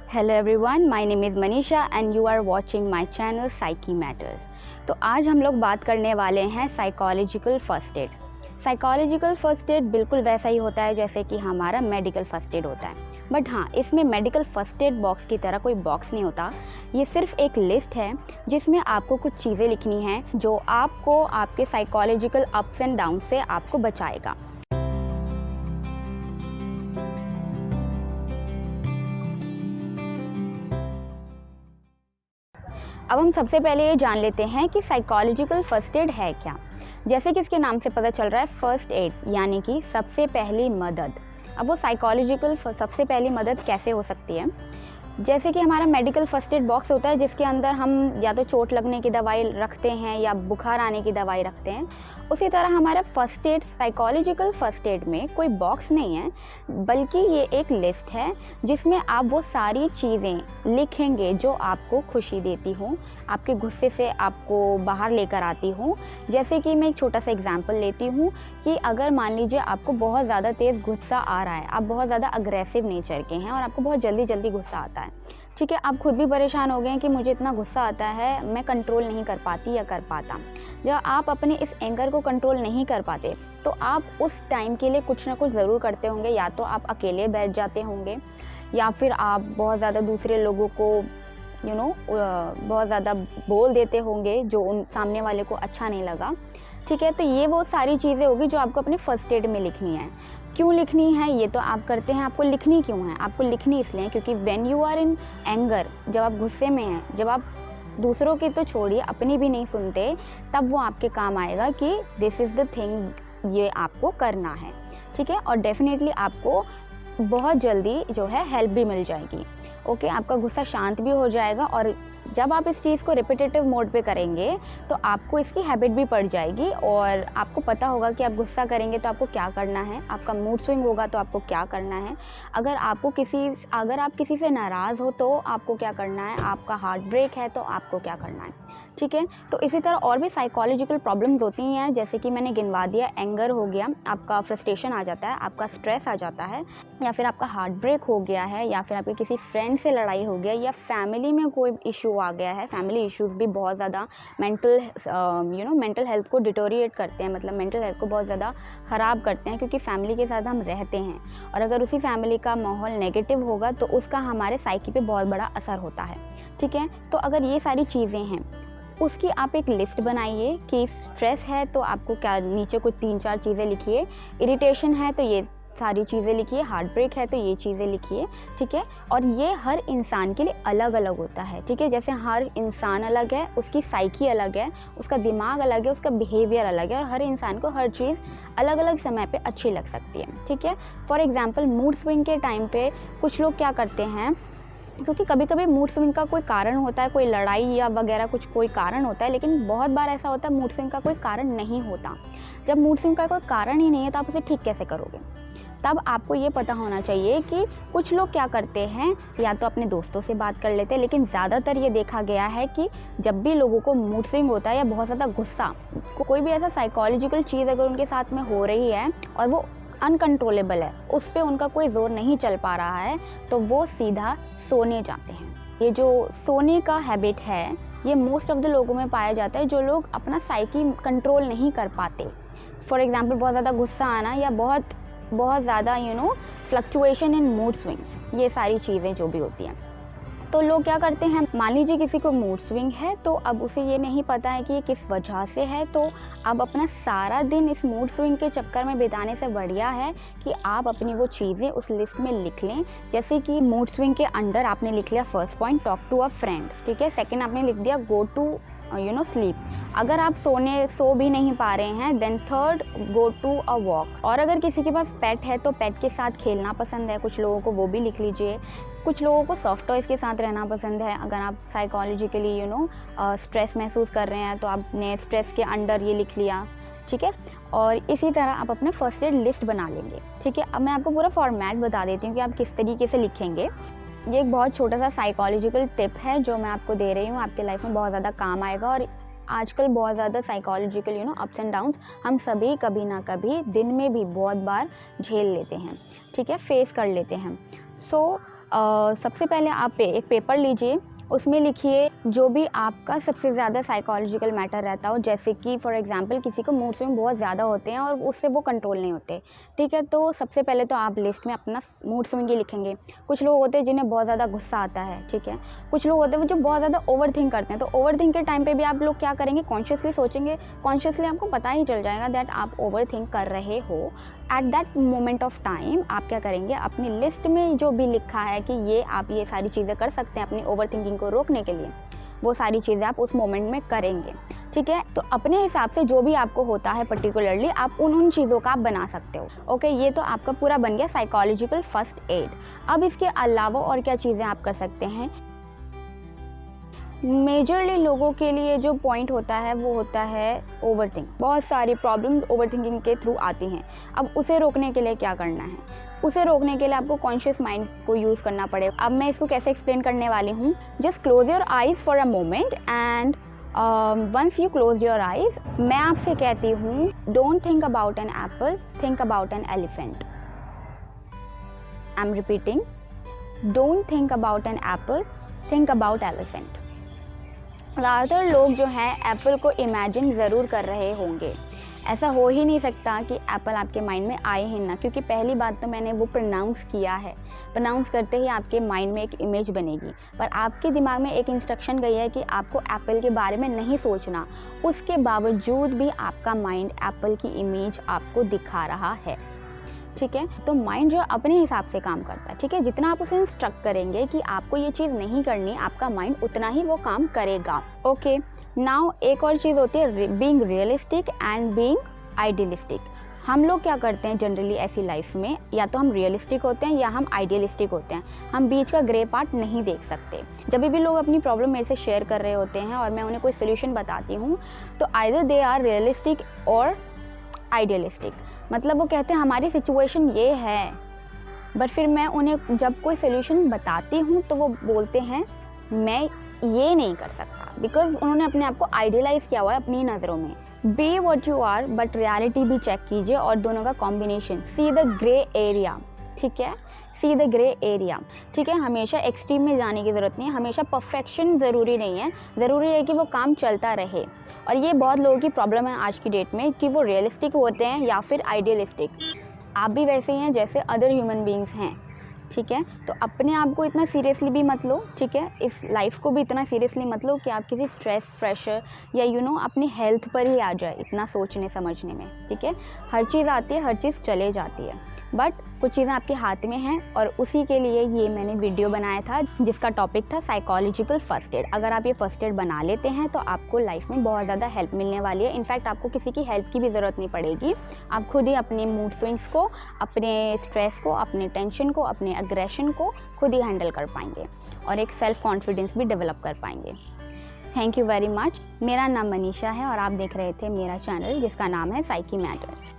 Hello everyone, my name is Manisha and you are watching my channel psyche matters. तो आज हम लोग बात करने वाले हैं psychological first aid. Psychological first aid बिल्कुल वैसा ही होता है जैसे कि हमारा मेडिकल फर्स्ट एड होता है, बट हाँ, इसमें मेडिकल फर्स्ट एड बॉक्स की तरह कोई बॉक्स नहीं होता। ये सिर्फ एक लिस्ट है जिसमें आपको कुछ चीज़ें लिखनी हैं जो आपको आपके साइकोलॉजिकल अप्स एंड डाउन से आपको बचाएगा। अब हम सबसे पहले ये जान लेते हैं कि साइकोलॉजिकल फर्स्ट एड है क्या। जैसे कि इसके नाम से पता चल रहा है, फर्स्ट एड यानी कि सबसे पहली मदद। अब वो साइकोलॉजिकल सबसे पहली मदद कैसे हो सकती है? जैसे कि हमारा मेडिकल फर्स्ट एड बॉक्स होता है जिसके अंदर हम या तो चोट लगने की दवाई रखते हैं या बुखार आने की दवाई रखते हैं, उसी तरह हमारा first aid psychological first add में कोई बॉक्स नहीं है, बल्कि ये एक लिस्ट है जिसमें आप वो सारी चीज़ें लिखेंगे जो आपको खुशी देती हों, आपके गुस्से से आपको बाहर लेकर आती हों। जैसे कि मैं एक छोटा सा एग्जाम्पल लेती हूँ कि अगर मान लीजिए आपको बहुत ज़्यादा तेज़ गुस्सा आ रहा है, आप बहुत ज़्यादा अग्रेसिव नेचर के हैं और आपको बहुत जल्दी जल्दी गुस्सा आता है, ठीक है, आप खुद भी परेशान हो गए हैं कि मुझे इतना गुस्सा आता है, मैं कंट्रोल नहीं कर पाती या कर पाता। जब आप अपने इस एंगर को कंट्रोल नहीं कर पाते तो आप उस टाइम के लिए कुछ ना कुछ ज़रूर करते होंगे। या तो आप अकेले बैठ जाते होंगे या फिर आप बहुत ज़्यादा दूसरे लोगों को बहुत ज़्यादा बोल देते होंगे जो उन सामने वाले को अच्छा नहीं लगा, ठीक है। तो ये वो सारी चीज़ें होगी जो आपको अपने फर्स्ट एड में लिखनी है। क्यों लिखनी है ये तो आप करते हैं, आपको लिखनी क्यों है? आपको लिखनी इसलिए क्योंकि when you are in anger, जब आप गुस्से में हैं, जब आप दूसरों की तो छोड़िए अपनी भी नहीं सुनते, तब वो आपके काम आएगा कि दिस इज़ द थिंग, ये आपको करना है, ठीक है। और डेफिनेटली आपको बहुत जल्दी जो है हेल्प भी मिल जाएगी, ओके। आपका गुस्सा शांत भी हो जाएगा और जब आप इस चीज़ को रिपीटेटिव मोड पे करेंगे तो आपको इसकी हैबिट भी पड़ जाएगी और आपको पता होगा कि आप गुस्सा करेंगे तो आपको क्या करना है, आपका मूड स्विंग होगा तो आपको क्या करना है, अगर आप किसी से नाराज़ हो तो आपको क्या करना है, आपका हार्ट ब्रेक है तो आपको क्या करना है, ठीक है। तो इसी तरह और भी साइकोलॉजिकल प्रॉब्लम्स होती हैं, जैसे कि मैंने गिनवा दिया, एंगर हो गया, आपका फ्रस्ट्रेशन आ जाता है, आपका स्ट्रेस आ जाता है, या फिर आपका हार्ट ब्रेक हो गया है, या फिर आपके किसी फ्रेंड से लड़ाई हो गया, या फैमिली में कोई इशू आ गया है। फैमिली इश्यूज़ भी बहुत ज़्यादा मेंटल हेल्थ को डिटोरिएट करते हैं, मतलब मेंटल हेल्थ को बहुत ज़्यादा ख़राब करते हैं, क्योंकि फैमिली के साथ हम रहते हैं और अगर उसी फैमिली का माहौल नेगेटिव होगा तो उसका हमारे साइकी पे बहुत बड़ा असर होता है, ठीक है। तो अगर ये सारी चीज़ें हैं, उसकी आप एक लिस्ट बनाइए कि स्ट्रेस है तो आपको क्या, नीचे कुछ 3-4 चीज़ें लिखिए, इरिटेशन है तो ये सारी चीज़ें लिखिए, हार्ट ब्रेक है तो ये चीज़ें लिखिए, ठीक है। और ये हर इंसान के लिए अलग अलग होता है, ठीक है। जैसे हर इंसान अलग है, उसकी साइकी अलग है, उसका दिमाग अलग है, उसका बिहेवियर अलग है और हर इंसान को हर चीज़ अलग अलग समय पे अच्छी लग सकती है, ठीक है। फॉर एग्जाम्पल, मूड स्विंग के टाइम पे कुछ लोग क्या करते हैं, क्योंकि कभी कभी मूड स्विंग का कोई कारण होता है, कोई लड़ाई या वगैरह कुछ कोई कारण होता है, लेकिन बहुत बार ऐसा होता है मूड स्विंग का कोई कारण नहीं होता। जब मूड स्विंग का कोई कारण ही नहीं है तो आप उसे ठीक कैसे करोगे? तब आपको ये पता होना चाहिए कि कुछ लोग क्या करते हैं, या तो अपने दोस्तों से बात कर लेते हैं, लेकिन ज़्यादातर ये देखा गया है कि जब भी लोगों को मूड स्विंग होता है या बहुत ज़्यादा गुस्सा, कोई भी ऐसा साइकोलॉजिकल चीज़ अगर उनके साथ में हो रही है और वो अनकंट्रोलेबल है, उस पर उनका कोई जोर नहीं चल पा रहा है, तो वो सीधा सोने जाते हैं। ये जो सोने का हैबिट है, ये मोस्ट ऑफ द लोगों में पाया जाता है जो लोग अपना साइकी कंट्रोल नहीं कर पाते। फॉर एग्जाम्पल, बहुत ज़्यादा गुस्सा आना या बहुत ज़्यादा फ्लक्चुएशन इन मूड स्विंग्स, ये सारी चीज़ें जो भी होती हैं। तो लोग क्या करते हैं, मान लीजिए किसी को मूड स्विंग है तो अब उसे ये नहीं पता है कि ये किस वजह से है, तो अब अपना सारा दिन इस मूड स्विंग के चक्कर में बिताने से बढ़िया है कि आप अपनी वो चीज़ें उस लिस्ट में लिख लें। जैसे कि मूड स्विंग के अंडर आपने लिख लिया first point, talk to a friend, ठीक है। सेकेंड आपने लिख दिया गो टू स्लीप, अगर आप सो भी नहीं पा रहे हैं, then third go to a walk. और अगर किसी के पास पेट है तो पेट के साथ खेलना पसंद है कुछ लोगों को, वो भी लिख लीजिए। कुछ लोगों को सॉफ्ट टॉयज़ के साथ रहना पसंद है। अगर आप साइकोलॉजिकली स्ट्रेस महसूस कर रहे हैं तो आपने स्ट्रेस के अंडर ये लिख लिया, ठीक है। और इसी तरह आप अपने फर्स्ट एड लिस्ट बना लेंगे, ठीक है। अब मैं आपको पूरा फॉर्मेट बता देती हूँ कि आप किस तरीके से लिखेंगे। ये एक बहुत छोटा सा साइकोलॉजिकल टिप है जो मैं आपको दे रही हूँ, आपके लाइफ में बहुत ज़्यादा काम आएगा। और आजकल बहुत ज़्यादा साइकोलॉजिकल अप्स एंड डाउन्स हम सभी कभी ना कभी दिन में भी बहुत बार झेल लेते हैं, ठीक है, फेस कर लेते हैं। सो सबसे पहले आप एक पेपर लीजिए, उसमें लिखिए जो भी आपका सबसे ज़्यादा साइकोलॉजिकल मैटर रहता हो, जैसे कि फॉर एग्जांपल किसी को मूड स्विंग बहुत ज़्यादा होते हैं और उससे वो कंट्रोल नहीं होते, ठीक है। तो सबसे पहले तो आप लिस्ट में अपना मूड स्विंग ही लिखेंगे। कुछ लोग होते हैं जिन्हें बहुत ज़्यादा गुस्सा आता है, ठीक है। कुछ लोग होते हैं जो बहुत ज़्यादा ओवर थिंक करते हैं, तो ओवर थिंक के टाइम पर भी आप लोग क्या करेंगे, कॉन्शियसली सोचेंगे, कॉन्शियसली आपको पता ही चल जाएगा दैट आप ओवर थिंक कर रहे हो। At that moment of time आप क्या करेंगे, अपनी लिस्ट में जो भी लिखा है कि ये आप ये सारी चीज़ें कर सकते हैं अपनी ओवर थिंकिंग को रोकने के लिए, वो सारी चीज़ें आप उस मोमेंट में करेंगे, ठीक है। तो अपने हिसाब से जो भी आपको होता है पर्टिकुलरली आप उन चीज़ों का आप बना सकते हो। ओके, ये तो आपका पूरा बन गया साइकोलॉजिकल फर्स्ट एड। अब इसके अलावा और क्या चीज़ें आप कर सकते हैं। मेजरली लोगों के लिए जो पॉइंट होता है वो होता है ओवरथिंक। बहुत सारी प्रॉब्लम्स ओवरथिंकिंग के थ्रू आती हैं। अब उसे रोकने के लिए क्या करना है, उसे रोकने के लिए आपको कॉन्शियस माइंड को यूज़ करना पड़ेगा। अब मैं इसको कैसे एक्सप्लेन करने वाली हूँ। Just close your eyes for a moment and once you close your eyes, मैं आपसे कहती हूँ don't think about an apple, think about an elephant. I am repeating, don't think about an apple, think about elephant. ज़्यादातर लोग जो हैं Apple को imagine ज़रूर कर रहे होंगे। ऐसा हो ही नहीं सकता कि एप्पल आपके माइंड में आए ही ना, क्योंकि पहली बात तो मैंने वो प्रोनाउंस किया है। प्रोनाउंस करते ही आपके माइंड में एक इमेज बनेगी, पर आपके दिमाग में एक इंस्ट्रक्शन गई है कि आपको एप्पल के बारे में नहीं सोचना। उसके बावजूद भी आपका माइंड एप्पल की इमेज आपको दिखा रहा है, ठीक है। तो माइंड जो अपने हिसाब से काम करता है, ठीक है। जितना आप उसे इंस्ट्रक्ट करेंगे कि आपको ये चीज़ नहीं करनी, आपका माइंड उतना ही वो काम करेगा। ओके, नाउ एक और चीज़ होती है being realistic and being idealistic. हम लोग क्या करते हैं जनरली ऐसी लाइफ में, या तो हम रियलिस्टिक होते हैं या हम आइडियलिस्टिक होते हैं। हम बीच का ग्रे पार्ट नहीं देख सकते। जब भी लोग अपनी प्रॉब्लम मेरे से शेयर कर रहे होते हैं और मैं उन्हें कोई सोल्यूशन बताती हूँ, तो आइदर दे आर रियलिस्टिक और आइडियलिस्टिक। मतलब वो कहते हैं हमारी सिचुएशन ये है, बट फिर मैं उन्हें जब कोई सोल्यूशन बताती हूँ तो वो बोलते हैं मैं ये नहीं कर सकता, बिकॉज उन्होंने अपने आप को आइडियलाइज किया हुआ है अपनी नज़रों में। Be what you are, but reality भी चेक कीजिए और दोनों का combination. See the grey area, ठीक है, सी द ग्रे एरिया, ठीक है। हमेशा एक्सट्रीम में जाने की ज़रूरत नहीं है, हमेशा परफेक्शन ज़रूरी नहीं है, ज़रूरी है कि वो काम चलता रहे। और ये बहुत लोगों की प्रॉब्लम है आज की डेट में कि वो रियलिस्टिक होते हैं या फिर आइडियलिस्टिक। आप भी वैसे ही हैं जैसे अदर ह्यूमन बींग्स हैं, ठीक है। तो अपने आप को इतना सीरियसली भी मत लो, ठीक है। इस लाइफ को भी इतना सीरियसली मत लो कि आप किसी स्ट्रेस, प्रेशर या अपनी हेल्थ पर ही आ जाए इतना सोचने समझने में, ठीक है। हर चीज़ आती है, हर चीज़ चले जाती है, बट कुछ चीज़ें आपके हाथ में हैं और उसी के लिए ये मैंने वीडियो बनाया था जिसका टॉपिक था साइकोलॉजिकल फर्स्ट एड। अगर आप ये फर्स्ट एड बना लेते हैं तो आपको लाइफ में बहुत ज़्यादा हेल्प मिलने वाली है। इनफैक्ट आपको किसी की हेल्प की भी ज़रूरत नहीं पड़ेगी। आप खुद ही अपने मूड स्विंग्स को, अपने स्ट्रेस को, अपने टेंशन को, अपने एग्रेशन को खुद ही हैंडल कर पाएंगे और एक सेल्फ कॉन्फिडेंस भी डेवलप कर पाएंगे। Thank you very much. मेरा नाम मनीषा है और आप देख रहे थे मेरा चैनल जिसका नाम है साइकी मैटर्स।